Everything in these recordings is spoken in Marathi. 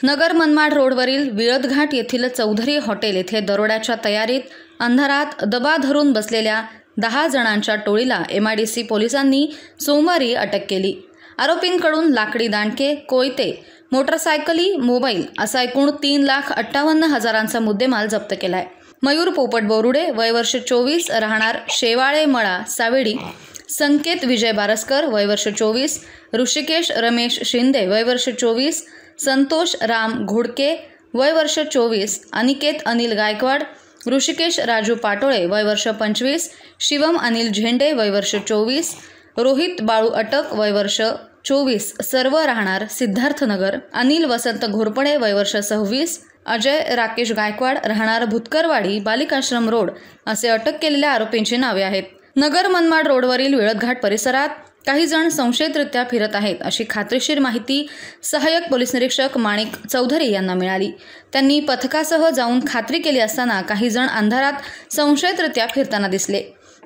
नगर मनमाड रोडवरील विळदघाट येथील चौधरी हॉटेल येथे दरोड्याच्या तयारीत अंधारात दबा धरून बसलेल्या 10 जणांच्या टोळीला MIDC पोलिसांनी सोमवारी अटक केली। आरोपींकडून लाकडी दांडके, कोयते, मोटरसायकली, मोबाईल असा एकूण 3,58,000चा मुद्देमाल जप्त केलाय। मयूर पोपट बोरुडे, वय वर्ष 24, राहणार शेवाळे मळा सावेडी, संकेत विजय बारसकर, वय वर्ष 24, ऋषिकेश रमेश शिंदे, वय वर्ष 24, संतोष राम घोडके, वय वर्ष 24, अनिकेत अनिल गायकवाड, ऋषिकेश राजू पाटोळे, वय वर्ष 25, शिवम अनिल झेंडे, वय वर्ष 24, रोहित बाळू अटक, वय वर्ष 24, सर्व राहणार सिद्धार्थनगर, अनिल वसंत घोरपडे, वय वर्ष 26, अजय राकेश गायकवाड, राहणार भुतकरवाडी बालिकाश्रम रोड असे अटक केलेल्या आरोपींची नावे आहेत। नगर मनमाड रोडवरील विळदघाट परिसरात काही जण संशयितरित्या फिरत आहेत अशी खात्रीशीर माहिती सहाय्यक पोलीस निरीक्षक माणिक चौधरी यांना मिळाली। त्यांनी पथकासह जाऊन खात्री केली असताना काही जण अंधारात संशयितरित्या फिरताना दिसले।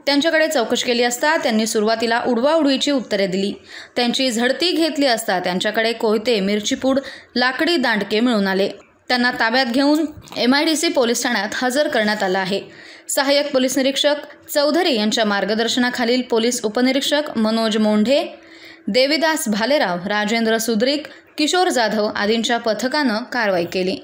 त्यांच्याकडे चौकशी केली असता त्यांनी सुरुवातीला उडवाउडवीची उत्तरे दिली। त्यांची झडती घेतली असता त्यांच्याकडे कोयते, मिरचीपूड, लाकडी दांडके मिळून आले। त्यांना ताब्यात घेऊन MIDC पोलीस ठाण्यात हजर करण्यात आलं आहे। सहाय्यक पोलीस निरीक्षक चौधरी यांच्या मार्गदर्शनाखालील पोलीस उपनिरीक्षक मनोज मोंढे, देविदास भालेराव, राजेंद्र सुद्रिक, किशोर जाधव आदींच्या पथकानं कारवाई केली।